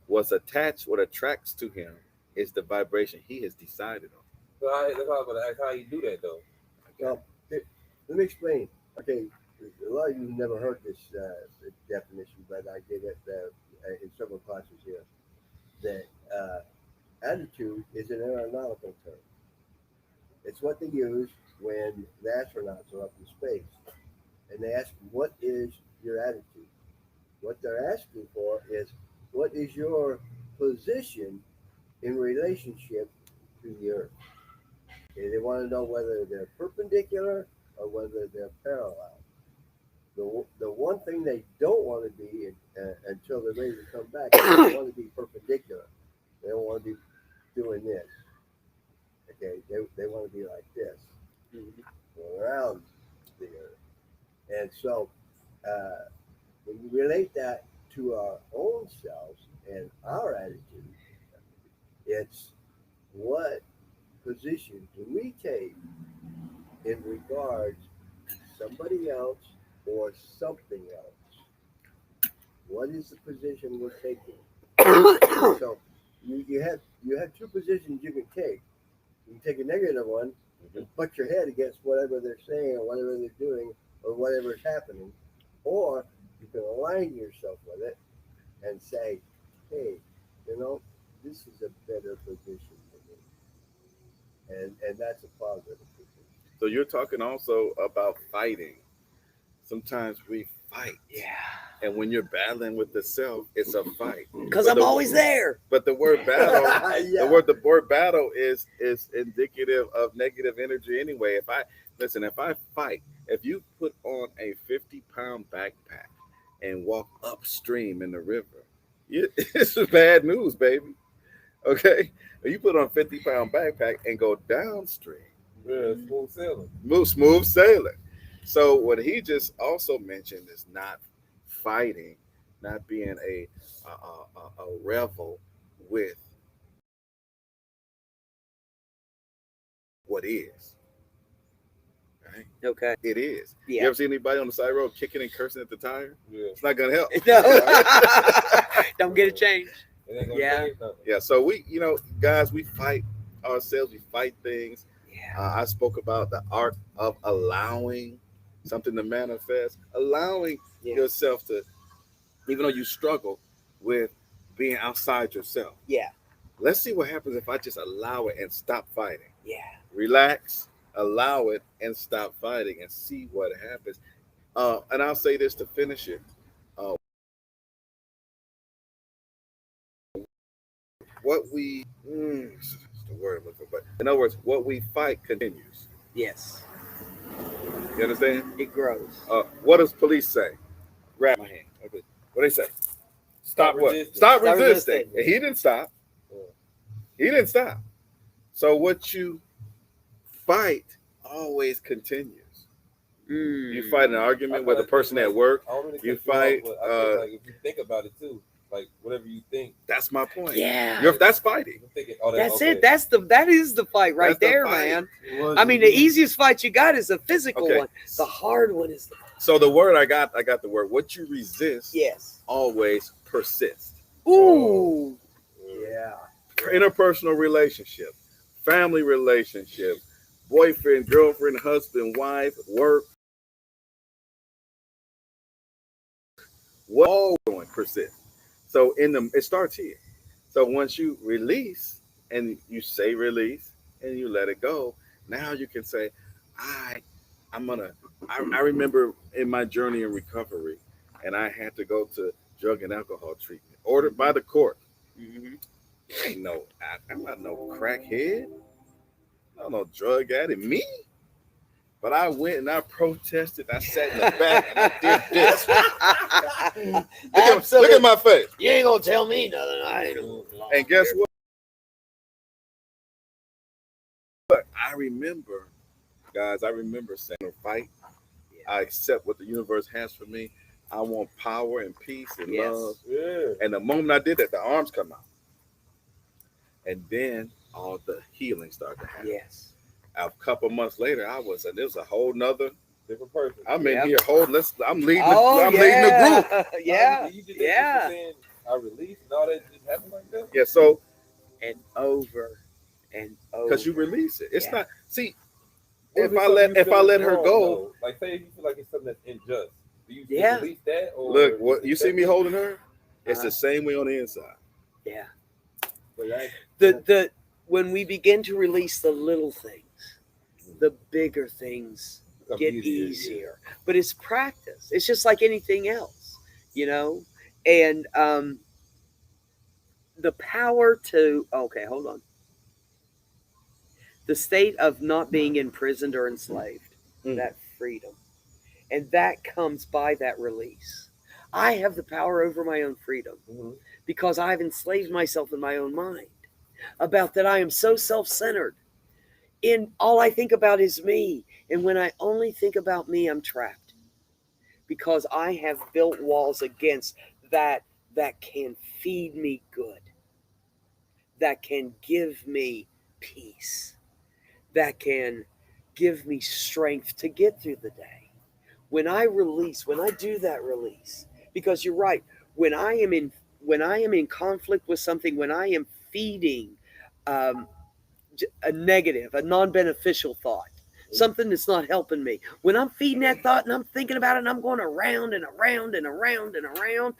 what's attached, what attracts to him is the vibration he has decided on. So that's how I'm gonna ask how you do that though. Well, let me explain. Okay, a lot of you never heard this definition, but I did it in several classes here. That attitude is an aeronautical term. It's what they use when the astronauts are up in space, and they ask, "What is your attitude?" What they're asking for is, "What is your position in relationship to the Earth?" Okay, they want to know whether they're perpendicular or whether they're parallel. The one thing they don't want to be until they're ready to come back, they want to be perpendicular. They don't want to be doing this. Okay, they want to be like this, going around the Earth. And so when you relate that to our own selves and our attitude, it's what position do we take in regards to somebody else or something else? What is the position we're taking? So you have two positions you can take. You can take a negative one and butt your head against whatever they're saying or whatever they're doing or whatever's happening, or you can align yourself with it and say, "Hey, this is a better position for me," and that's a positive position. So you're talking also about fighting. Sometimes we fight. Yeah. And when you're battling with the self, it's a fight. Because But I'm always there. But the word battle, Yeah. the word battle is indicative of negative energy anyway. If I fight, if you put on a 50-pound backpack and walk upstream in the river, it's bad news, baby. Okay, if you put on a 50-pound backpack and go downstream, Yeah, smooth sailing. smooth sailing. So what he just also mentioned is not fighting, not being a revel with what is. Right? Okay. It is. Yeah. You ever see anybody on the side road kicking and cursing at the tire? Yeah. It's not gonna help. No. Right? Don't get a change. It ain't gonna Yeah. change nothing. Yeah. So guys, we fight ourselves. We fight things. Yeah. I spoke about the art of allowing something to manifest, allowing Yeah. yourself to, even though you struggle with being outside yourself. Yeah. Let's see what happens if I just allow it and stop fighting. Yeah. Relax, allow it, and stop fighting, and see what happens. And I'll say this to finish it. What we, it's the word I'm looking for, but in other words, what we fight continues. Yes. You understand? It grows. What does police say? Grab my hand. Okay. What do they say? Stop what? resisting. Stop Stop resisting. resisting. And he didn't stop. He didn't stop. So what you fight always continues. You fight an argument with a person at work. You fight. Like if you think about it too, like whatever you think. That's my point. Yeah. That's fighting. I'm thinking, That's okay. it. That is the fight right That's the there, fight. man. It was- I mean, the easiest fight you got is a physical Okay. one. The hard one is the So the word I got the word. What you resist yes. always persists. Ooh. Yeah. Interpersonal relationship, family relationship, boyfriend, girlfriend, husband, wife, work, what all going persist. So it starts here. So once you release and you say release and you let it go, now you can say, I I'm gonna I remember in my journey in recovery and I had to go to drug and alcohol treatment ordered by the court. Mhm. Ain't no I'm not no crackhead, no drug addict. Me? But I went and I protested. I sat in the back and I did this. Look at my face. You ain't gonna tell me nothing. I ain't gonna belong And guess here. what? I remember, guys, I remember saying, fight. I accept what the universe has for me. I want power and peace and Yes. love. Yeah. And the moment I did that, the arms come out. And then all the healing started to happen. Yes. A couple months later, and it was a whole nother. Different person. I'm in Yep. here holding. I'm leading. Oh, I'm leading the group. Yeah. You did that Yeah. just saying I released and all that just happened like that? Yeah. So And over and over. because you release it, it's Yeah. not. See, What if is I something let you if feel I is let her wrong, go, though? Like say if you feel like it's something that's unjust, do you Yeah. release that? Or look, what just you see accept me it? holding her, it's Uh-huh. the same way on the inside. Yeah. But I, The when we begin to release the little things, the bigger things Become get easier, easier. But it's practice. It's just like anything else, you know? And the power to hold on. The state of not being imprisoned or enslaved, Mm. that freedom. And that comes by that release. I have the power over my own freedom Mm-hmm. because I've enslaved myself in my own mind about that I am so self-centered. In all I think about is me. And when I only think about me, I'm trapped because I have built walls against that can feed me good, that can give me peace, that can give me strength to get through the day. When I release, when I do that release, because you're right, when I am in conflict with something, when I am feeding um, a negative, a non-beneficial thought, something that's not helping me. When I'm feeding that thought and I'm thinking about it and I'm going around and around and around and around,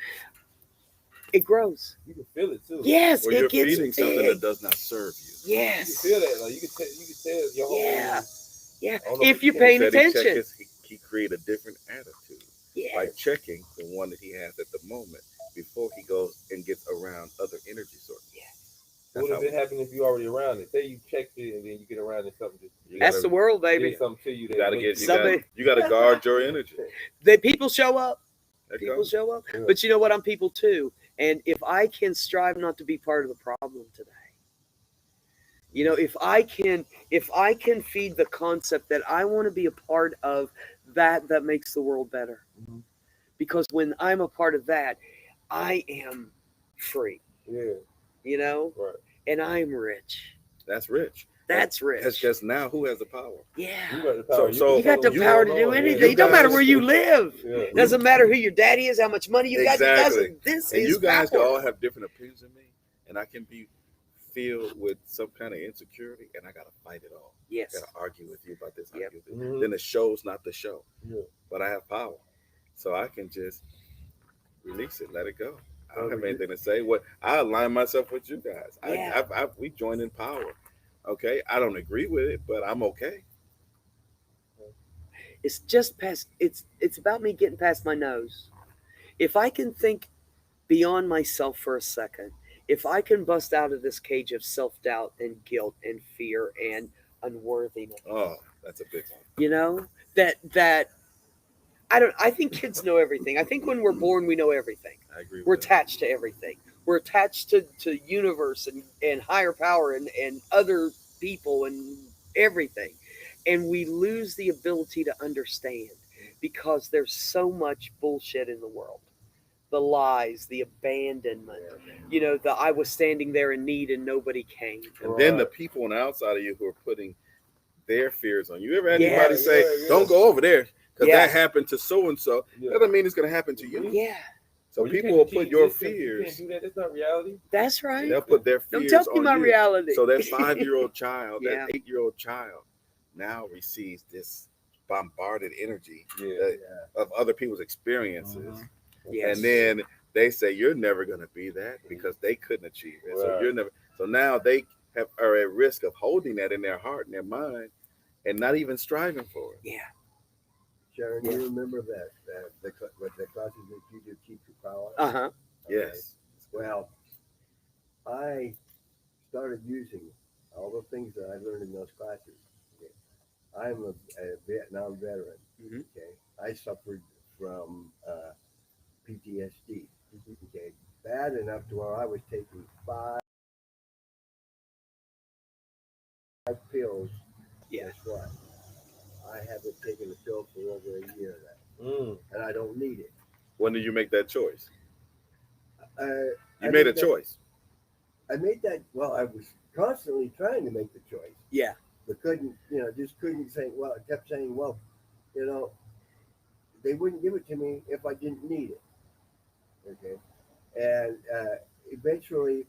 it grows. You can feel it too. Yes, Or it you're gets feeding something big. that does not serve you. You can Yes. feel that. Like you can tell your whole. Yeah. Yeah. I don't know If if you're you paying He said attention. he created a different attitude Yes. by checking the one that he has at the moment before he goes and gets around other energy sources. Yeah. That's What if how it happen if you already around it? Say you checked it and then you get around it, something just That's the world, baby. did something to you. you gotta make get Somebody- you gotta guard your energy. People show up. Let People go. show up. Yeah. But you know what? I'm people too. And if I can strive not to be part of the problem today, if I can feed the concept that I want to be a part of that makes the world better. Mhm. Because when I'm a part of that, I am free, Yeah. Right. and I'm rich. That's rich. That's rich. Because now who has the power? You Yeah. got the power. So You got the you- power to do Yeah. anything. It don't matter where you live. Yeah. It doesn't matter who your daddy is, how much money you got. Exactly. This And is you guys can power. all have different opinions than me, and I can be filled with some kind of insecurity, and I gotta fight it all. Yes. I gotta argue with you about this, Yep. argue with this. Mhm. Then the show's not the show. Yeah. But I have power, so I can just release it, let it go. I don't have anything to say. What I align myself with you guys. Yeah. We join in power. Okay, I don't agree with it, but I'm okay. It's just past. It's about me getting past my nose. If I can think beyond myself for a second, if I can bust out of this cage of self-doubt and guilt and fear and unworthiness, Oh, that's a big one. that I think kids know everything. I think when we're born we know everything. I agree with We're that. attached to everything. We're attached to universe and higher power and other people and everything. And we lose the ability to understand because there's so much bullshit in the world. The lies, the abandonment, the I was standing there in need and nobody came. And then the Right. people on the outside of you who are putting their fears on you. You ever had Yeah. anybody say, Yeah. "Don't go over there because Yeah. that happened to so and so"? Yeah. That doesn't mean it's going to happen to you. Yeah, So Well, you people can't will achieve put your this 'cause you fears. can't do that. That's not reality. that's right. They'll put their Don't fears tell me on my you. reality. So that 5-year-old child, Yeah. that 8-year-old child, now receives this bombarded energy Yeah. of other people's experiences, Mhm. Yes. And then they say you're never going to be that because they couldn't achieve it. So Right. you're never. So now they are at risk of holding that in their heart and their mind, and not even striving for it. Yeah. Sharon, Yeah. you remember the classes that you do, Keep Your Power? Uh-huh. Yes. Well, I started using all the things that I learned in those classes. Okay. I'm a Vietnam veteran. Mhm. Okay, I suffered from PTSD. Okay, bad enough to where I was taking 5 pills. Yeah. Guess what? I haven't taken a pill for over a year now, Mm. and I don't need it. When did you make that choice? Uh, You I made a that, choice. I made that. Well, I was constantly trying to make the choice, Yeah. but couldn't. Just couldn't say. Well, I kept saying, well, you know, they wouldn't give it to me if I didn't need it. Okay, and eventually,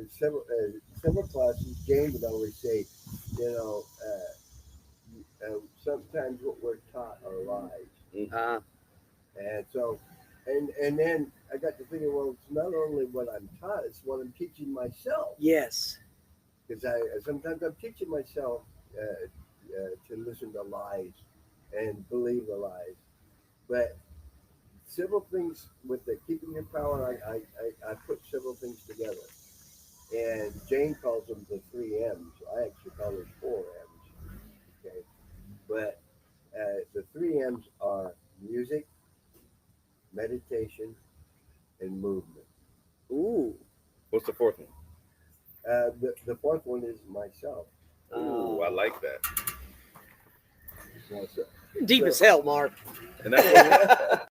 several classes, Jane would always say, you know, sometimes what we're taught are lies, Uh, and so, and then I got to thinking, well, it's not only what I'm taught, it's what I'm teaching myself, yes. because I sometimes I'm teaching myself to listen to lies and believe the lies, but several things with the keeping your power. I put several things together, and Jane calls them the 3 M's. I actually call them 4 M's. Okay, but the 3 M's are music, meditation, and movement. Ooh. What's the fourth one? The fourth one is myself. Ooh, I like that. Now, so, Deep so- as hell, Mark. And that's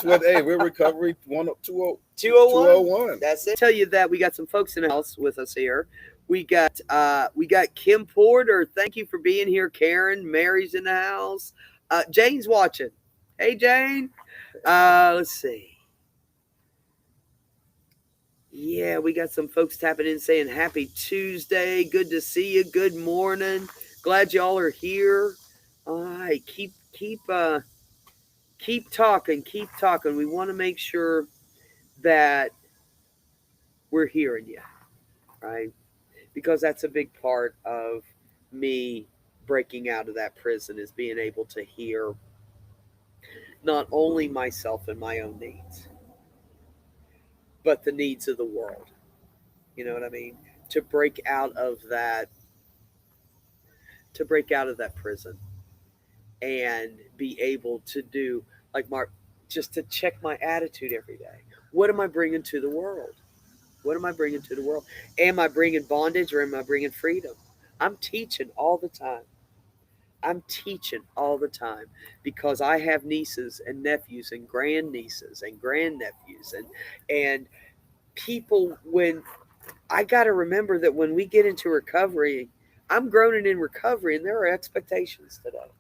what. Hey, we're recovery 120 201. 201. That's it. Tell you that we got some folks in the house with us here. We got Kim Porter. Thank you for being here. Karen, Mary's in the house. Jane's watching. Hey Jane. Let's see. Yeah, we got some folks tapping in saying happy Tuesday. Good to see you. Good morning. Glad y'all are here. All right, keep talking. Keep talking. We want to make sure that we're hearing you, right? Because that's a big part of me breaking out of that prison is being able to hear not only myself and my own needs, but the needs of the world. You know what I mean? To break out of that prison and be able to do like Mark, just to check my attitude every day. What am I bringing to the world? What am I bringing to the world? Am I bringing bondage or am I bringing freedom? I'm teaching all the time. I'm teaching all the time because I have nieces and nephews and grandnieces and grandnephews and people. When I got to remember that when we get into recovery, I'm groaning in recovery, and there are expectations today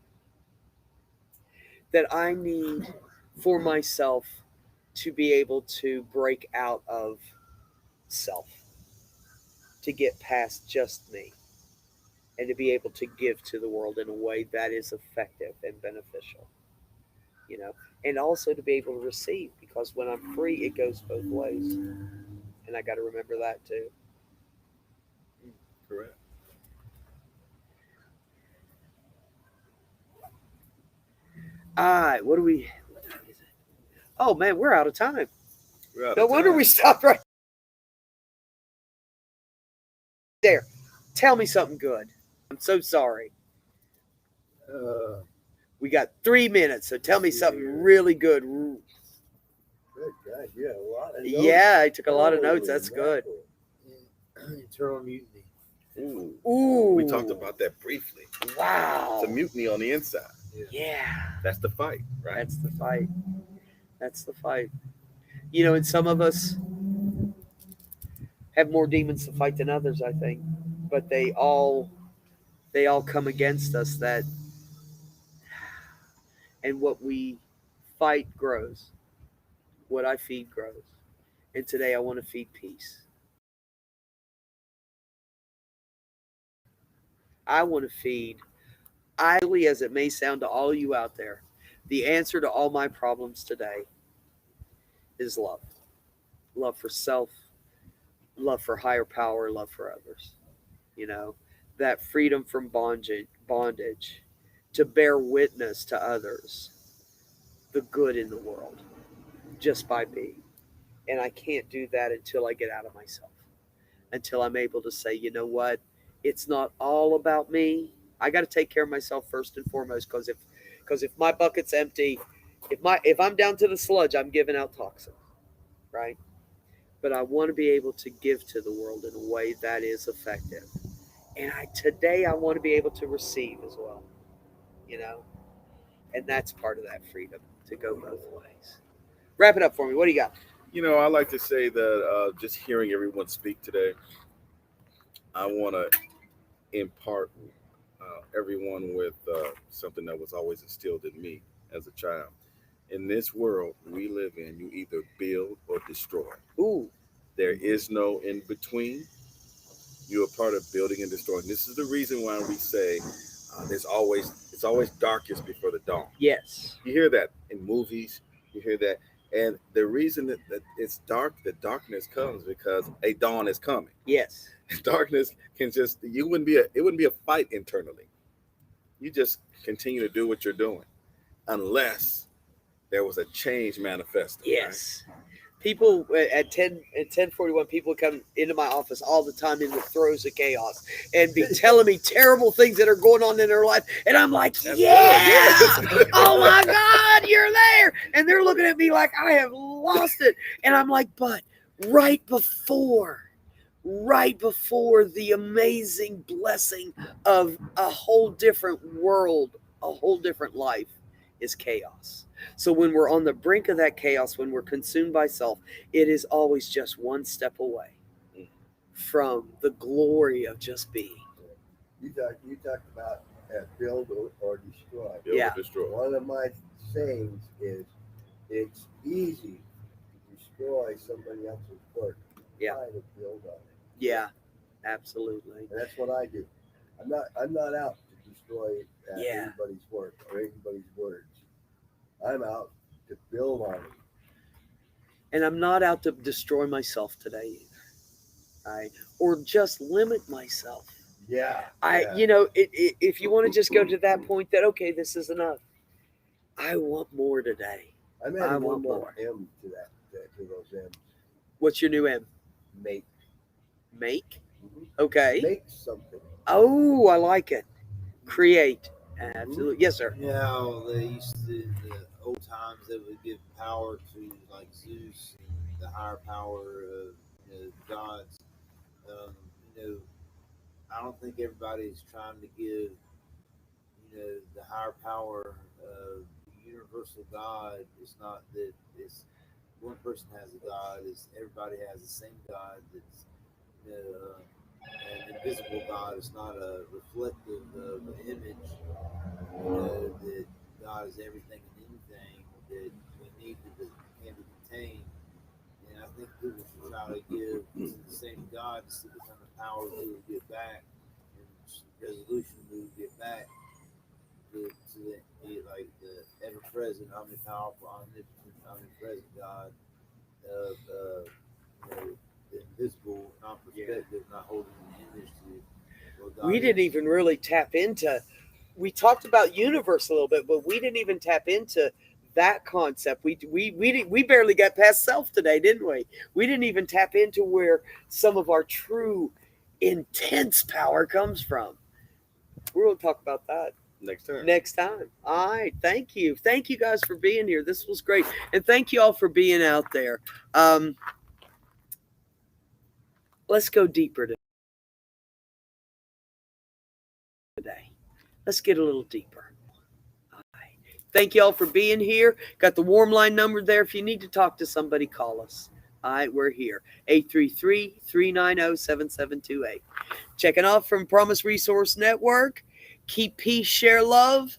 that I need for myself to be able to break out of self, to get past just me, and to be able to give to the world in a way that is effective and beneficial, and also to be able to receive, because when I'm free, it goes both ways. And I got to remember that too. Correct. All right, what time is it? Oh man, we're out of time. We're out No of wonder time. we stopped right there. Tell me something good. I'm so sorry. uh, We got 3 minutes, so tell me something Yeah. really good. good God, you had a lot of notes. Yeah, I took a lot of notes. Holy That's good. mackerel. Eternal mutiny. Ooh. Ooh, We talked about that briefly. Wow. It's a mutiny on the inside. Yeah, That's the fight, right? that's the fight. That's the fight. And some of us have more demons to fight than others, I think, but they all come against us. That and what we fight grows. What I feed grows. And today I want to feed peace. I want to feed, idly as it may sound to all you out there, The answer to all my problems today is love. Love for self, love for higher power, love for others. You know, that freedom from bondage to bear witness to others, the good in the world, just by being. And I can't do that until I get out of myself, until I'm able to say, you know what? It's not all about me. I got to take care of myself first and foremost, because if my bucket's empty, if I'm down to the sludge, I'm giving out toxin, right? But I want to be able to give to the world in a way that is effective. And today I want to be able to receive as well, you know, and that's part of that freedom to go both ways. Wrap it up for me. What do you got? I like to say that just hearing everyone speak today, I want to impart everyone with something that was always instilled in me as a child. In this world we live in, you either build or destroy. Ooh, There is no in between. You're a part of building and destroying. This is the reason why we say it's always darkest before the dawn. yes. You hear that in movies. You hear that, and the reason that it's dark, the darkness comes because a dawn is coming. Yes. Darkness can just it wouldn't be a fight internally. You just continue to do what you're doing, unless there was a change manifested. Yes. People at 10:41, people come into my office all the time in the throes of chaos and be telling me terrible things that are going on in their life. And I'm like, That's yeah, good. Yes. oh my God, you're there. And they're looking at me like I have lost it. And I'm like, but right before the amazing blessing of a whole different world, a whole different life is chaos. So when we're on the brink of that chaos, when we're consumed by self, it is always just one step away from the glory of just being. You talked about build or destroy. Build Yeah. or destroy. One of my sayings is it's easy to destroy somebody else's work. Yeah. Try to build on it. Yeah, absolutely. And that's what I do. I'm not out to destroy Yeah. anybody's work or anybody's words. I'm out to build on it. And I'm not out to destroy myself today either. Right? Or just limit myself. Yeah. If you want to just go to that point that, okay, this is enough. I want more today. I'm I adding want one more more. M to to those M's. What's your new M? Make. Make? Mhm. Okay. Make something. Oh, I like it. Create. Absolutely. Yes, sir. You know, they used to, the old times, they would give power to like Zeus and the higher power of gods. Um, you know, I don't think everybody's trying to give the higher power of the universal God. It's not that it's one person has a God. It's everybody has the same God. That's an invisible God. It's not a reflective of an image. That God is everything and anything that we need can be contained. And I think people should try to give to the same God to see the kind of power we will get back and resolution we will get back to the ever present, omnipowerful, omnipotent, omnipresent God of the invisible, not perspective, not holding an image to what God We didn't is. even really tap into, we talked about universe a little bit, but we didn't even tap into that concept. We barely got past self today, didn't we? We didn't even tap into where some of our true intense power comes from. We're going to talk about that Next time. next time. All right. Thank you. Thank you guys for being here. This was great. And thank you all for being out there. Let's go deeper today. Let's get a little deeper. All right. Thank you all for being here. Got the warm line number there. If you need to talk to somebody, call us. All right, we're here. 833-390-7728. Checking off from Promise Resource Network. Keep peace, share love.